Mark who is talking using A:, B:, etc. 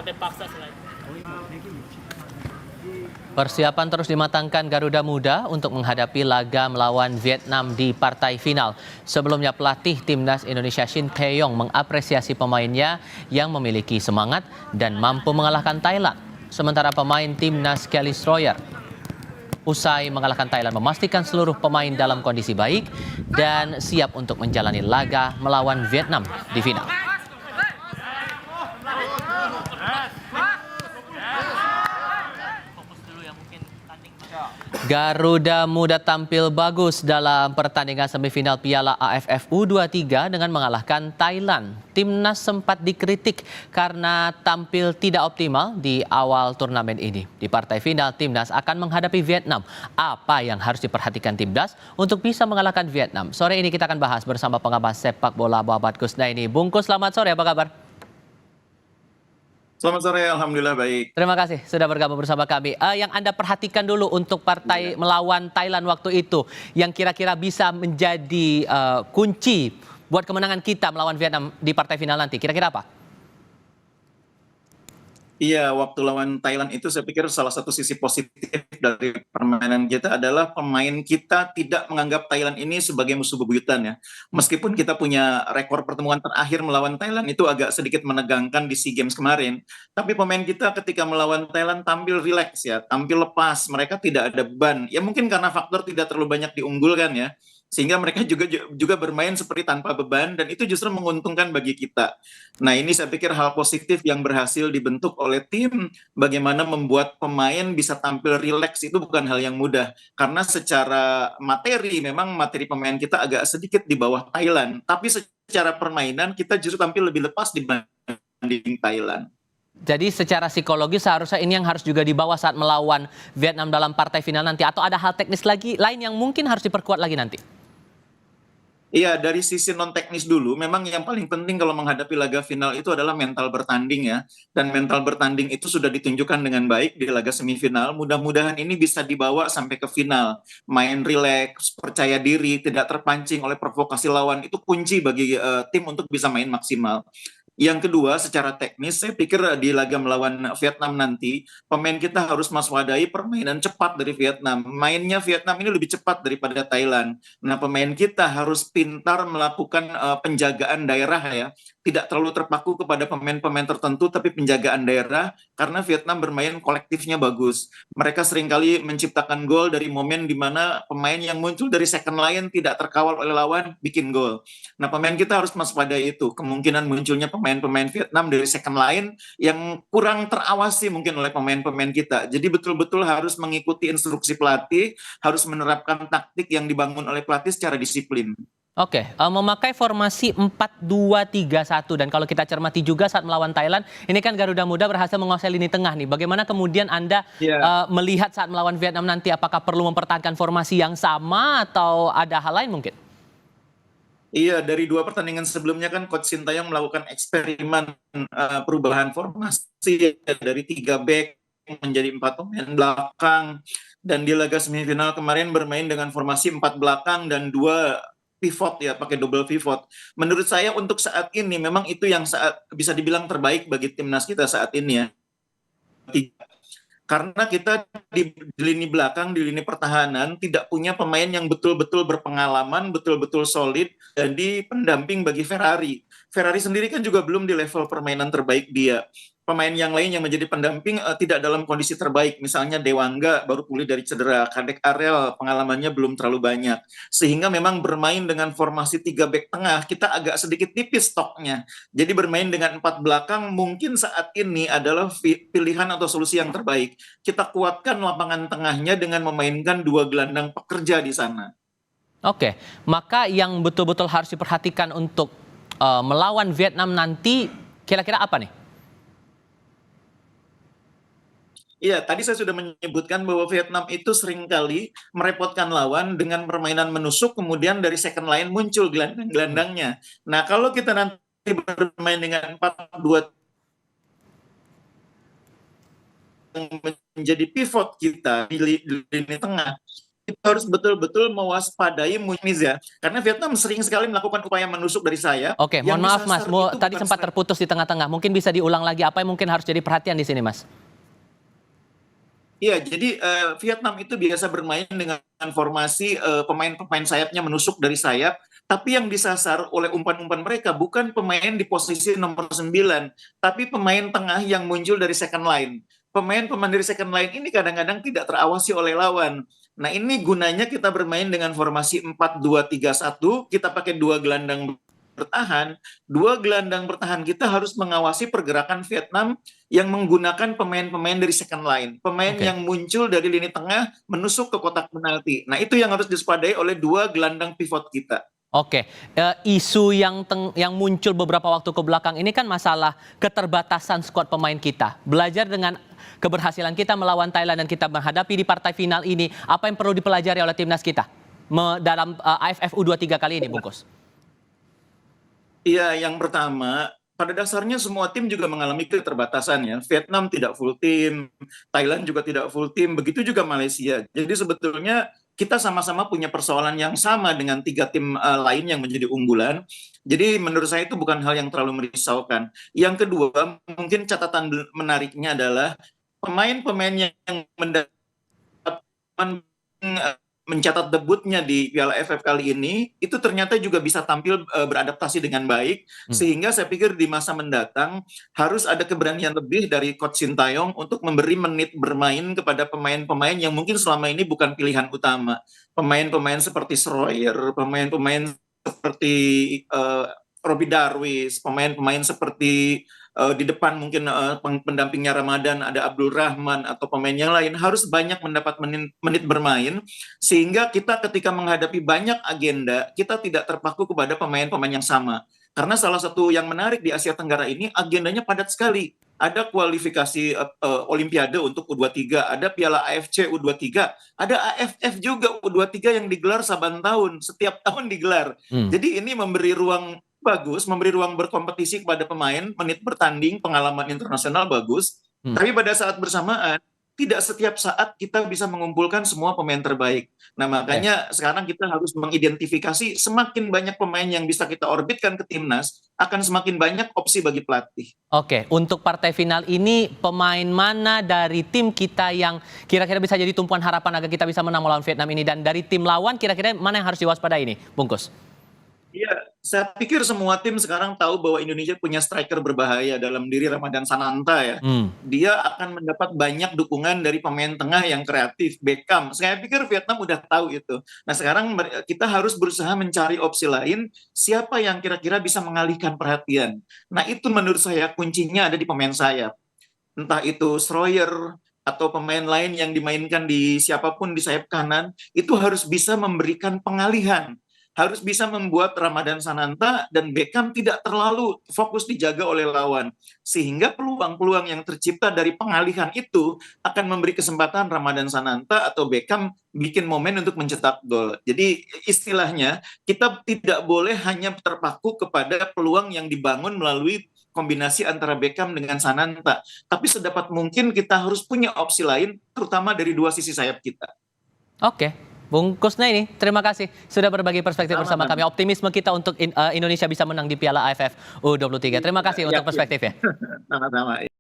A: sampai paksa selain.
B: Persiapan terus dimatangkan Garuda Muda untuk menghadapi laga melawan Vietnam di partai final. Sebelumnya pelatih Timnas Indonesia Shin Tae-yong mengapresiasi pemainnya yang memiliki semangat dan mampu mengalahkan Thailand. Sementara pemain Timnas Kelly Stroyer usai mengalahkan Thailand memastikan seluruh pemain dalam kondisi baik dan siap untuk menjalani laga melawan Vietnam di final. Garuda Muda tampil bagus dalam pertandingan semifinal Piala AFF U23 dengan mengalahkan Thailand. Timnas sempat dikritik karena tampil tidak optimal di awal turnamen ini. Di partai final, Timnas akan menghadapi Vietnam. Apa yang harus diperhatikan Timnas untuk bisa mengalahkan Vietnam? Sore ini kita akan bahas bersama pengamat sepak bola Muhammad Kusnaini. Bungkus, selamat sore, apa kabar?
C: Selamat sore, Alhamdulillah baik.
B: Terima kasih sudah bergabung bersama kami. Yang Anda perhatikan dulu untuk partai melawan Thailand waktu itu, yang kira-kira bisa menjadi kunci buat kemenangan kita melawan Vietnam di partai final nanti, kira-kira apa?
C: Iya, waktu lawan Thailand itu saya pikir salah satu sisi positif dari permainan kita adalah pemain kita tidak menganggap Thailand ini sebagai musuh bebuyutan ya. Meskipun kita punya rekor pertemuan terakhir melawan Thailand itu agak sedikit menegangkan di SEA Games kemarin. Tapi pemain kita ketika melawan Thailand tampil rileks ya, tampil lepas, mereka tidak ada beban. Ya mungkin karena faktor tidak terlalu banyak diunggulkan ya. Sehingga mereka juga bermain seperti tanpa beban dan itu justru menguntungkan bagi kita. Nah, ini saya pikir hal positif yang berhasil dibentuk oleh tim, bagaimana membuat pemain bisa tampil rileks itu bukan hal yang mudah. Karena secara materi, memang materi pemain kita agak sedikit di bawah Thailand. Tapi secara permainan kita justru tampil lebih lepas dibanding Thailand.
B: Jadi secara psikologis seharusnya ini yang harus juga dibawa saat melawan Vietnam dalam partai final nanti. Atau ada hal teknis lain yang mungkin harus diperkuat lagi nanti?
C: Iya, dari sisi non-teknis dulu, memang yang paling penting kalau menghadapi laga final itu adalah mental bertanding ya. Dan mental bertanding itu sudah ditunjukkan dengan baik di laga semifinal. Mudah-mudahan ini bisa dibawa sampai ke final. Main rileks, percaya diri, tidak terpancing oleh provokasi lawan. Itu kunci bagi tim untuk bisa main maksimal. Yang kedua, secara teknis, saya pikir di laga melawan Vietnam nanti, pemain kita harus mewaspadai permainan cepat dari Vietnam. Mainnya Vietnam ini lebih cepat daripada Thailand. Nah, pemain kita harus pintar melakukan penjagaan daerah ya. Tidak terlalu terpaku kepada pemain-pemain tertentu, tapi penjagaan daerah, karena Vietnam bermain kolektifnya bagus. Mereka seringkali menciptakan gol dari momen di mana pemain yang muncul dari second line tidak terkawal oleh lawan, bikin gol. Nah, pemain kita harus mewaspadai itu. Kemungkinan munculnya pemain-pemain Vietnam dari second line yang kurang terawasi mungkin oleh pemain-pemain kita. Jadi betul-betul harus mengikuti instruksi pelatih, harus menerapkan taktik yang dibangun oleh pelatih secara disiplin.
B: Oke, memakai formasi 4-2-3-1 dan kalau kita cermati juga saat melawan Thailand, ini kan Garuda Muda berhasil menguasai lini tengah nih. Bagaimana kemudian Anda melihat saat melawan Vietnam nanti, apakah perlu mempertahankan formasi yang sama atau ada hal lain mungkin?
C: Iya, dari dua pertandingan sebelumnya kan Coach Sintayong melakukan eksperimen perubahan formasi dari 3 back menjadi 4 pemain belakang. Dan di laga semifinal kemarin bermain dengan formasi 4 belakang dan 2 pivot ya, pakai double pivot. Menurut saya untuk saat ini memang itu yang bisa dibilang terbaik bagi timnas kita saat ini ya. Karena kita di lini belakang, di lini pertahanan tidak punya pemain yang betul-betul berpengalaman, betul-betul solid, jadi pendamping bagi Ferrari. Ferrari sendiri kan juga belum di level permainan terbaik dia. Pemain yang lain yang menjadi pendamping tidak dalam kondisi terbaik. Misalnya Dewangga baru pulih dari cedera, Kadek Arel pengalamannya belum terlalu banyak. Sehingga memang bermain dengan formasi 3 back tengah, kita agak sedikit tipis stoknya. Jadi bermain dengan 4 belakang mungkin saat ini adalah pilihan atau solusi yang terbaik. Kita kuatkan lapangan tengahnya dengan memainkan 2 gelandang pekerja di sana.
B: Oke, maka yang betul-betul harus diperhatikan untuk melawan Vietnam nanti kira-kira apa nih?
C: Iya, tadi saya sudah menyebutkan bahwa Vietnam itu seringkali merepotkan lawan dengan permainan menusuk, kemudian dari second line muncul gelandang-gelandangnya. Nah, kalau kita nanti bermain dengan 4-2 menjadi pivot kita di lini tengah, harus betul-betul mewaspadai Muniz ya, karena Vietnam sering sekali melakukan upaya menusuk dari sayap.
B: Oke, mohon maaf Mas, tadi
C: bukan
B: sempat terputus di tengah-tengah. Mungkin bisa diulang lagi apa yang mungkin harus jadi perhatian di sini, Mas?
C: Iya, jadi Vietnam itu biasa bermain dengan formasi pemain-pemain sayapnya menusuk dari sayap, tapi yang disasar oleh umpan-umpan mereka bukan pemain di posisi nomor 9, tapi pemain tengah yang muncul dari second line. Pemain-pemain dari second line ini kadang-kadang tidak terawasi oleh lawan. Nah, ini gunanya kita bermain dengan formasi 4-2-3-1, kita pakai dua gelandang bertahan. Dua gelandang bertahan kita harus mengawasi pergerakan Vietnam yang menggunakan pemain-pemain dari second line, pemain yang muncul dari lini tengah menusuk ke kotak penalti. Nah, itu yang harus diwaspadai oleh dua gelandang pivot kita.
B: Oke, isu yang muncul beberapa waktu ke belakang ini kan masalah keterbatasan skuad pemain kita. Belajar dengan keberhasilan kita melawan Thailand dan kita menghadapi di partai final ini, apa yang perlu dipelajari oleh timnas kita dalam AFF U23 kali ini, Bungkus?
C: Iya, yang pertama, pada dasarnya semua tim juga mengalami keterbatasan ya. Vietnam tidak full tim, Thailand juga tidak full tim, begitu juga Malaysia. Jadi sebetulnya kita sama-sama punya persoalan yang sama dengan tiga tim lain yang menjadi unggulan. Jadi menurut saya itu bukan hal yang terlalu merisaukan. Yang kedua, mungkin catatan menariknya adalah pemain-pemain yang mencatat debutnya di Piala AFF kali ini itu ternyata juga bisa tampil beradaptasi dengan baik, sehingga saya pikir di masa mendatang harus ada keberanian lebih dari Coach Sintayong untuk memberi menit bermain kepada pemain-pemain yang mungkin selama ini bukan pilihan utama. Pemain-pemain seperti Schroyer, pemain-pemain seperti Robbie Darwis, pemain-pemain seperti di depan mungkin pendampingnya Ramadan, ada Abdul Rahman atau pemain yang lain harus banyak mendapat menit bermain, sehingga kita ketika menghadapi banyak agenda kita tidak terpaku kepada pemain-pemain yang sama. Karena salah satu yang menarik di Asia Tenggara ini agendanya padat sekali. Ada kualifikasi Olimpiade untuk U23, ada Piala AFC U23, ada AFF juga U23 yang digelar saban tahun, setiap tahun digelar. Jadi ini memberi ruang bagus, memberi ruang berkompetisi kepada pemain, menit bertanding, pengalaman internasional bagus. Tapi pada saat bersamaan, tidak setiap saat kita bisa mengumpulkan semua pemain terbaik. Nah, makanya sekarang kita harus mengidentifikasi semakin banyak pemain yang bisa kita orbitkan ke timnas, akan semakin banyak opsi bagi pelatih.
B: Oke, untuk partai final ini pemain mana dari tim kita yang kira-kira bisa jadi tumpuan harapan agar kita bisa menang melawan Vietnam ini, dan dari tim lawan kira-kira mana yang harus diwaspadai ini, Bungkus?
C: Iya, saya pikir semua tim sekarang tahu bahwa Indonesia punya striker berbahaya dalam diri Ramadan Sananta ya. Dia akan mendapat banyak dukungan dari pemain tengah yang kreatif, Beckham. Saya pikir Vietnam udah tahu itu. Nah, sekarang kita harus berusaha mencari opsi lain, siapa yang kira-kira bisa mengalihkan perhatian. Nah, itu menurut saya kuncinya ada di pemain sayap. Entah itu Schroyer atau pemain lain yang dimainkan di siapapun di sayap kanan, itu harus bisa memberikan pengalihan, harus bisa membuat Ramadan Sananta dan Beckham tidak terlalu fokus dijaga oleh lawan. Sehingga peluang-peluang yang tercipta dari pengalihan itu akan memberi kesempatan Ramadan Sananta atau Beckham bikin momen untuk mencetak gol. Jadi istilahnya kita tidak boleh hanya terpaku kepada peluang yang dibangun melalui kombinasi antara Beckham dengan Sananta. Tapi sedapat mungkin kita harus punya opsi lain, terutama dari dua sisi sayap kita.
B: Oke. Bung Kusnaini, terima kasih sudah berbagi perspektif bersama kami. Optimisme kita untuk Indonesia bisa menang di Piala AFF U23. Terima kasih untuk perspektifnya.
C: Sama-sama.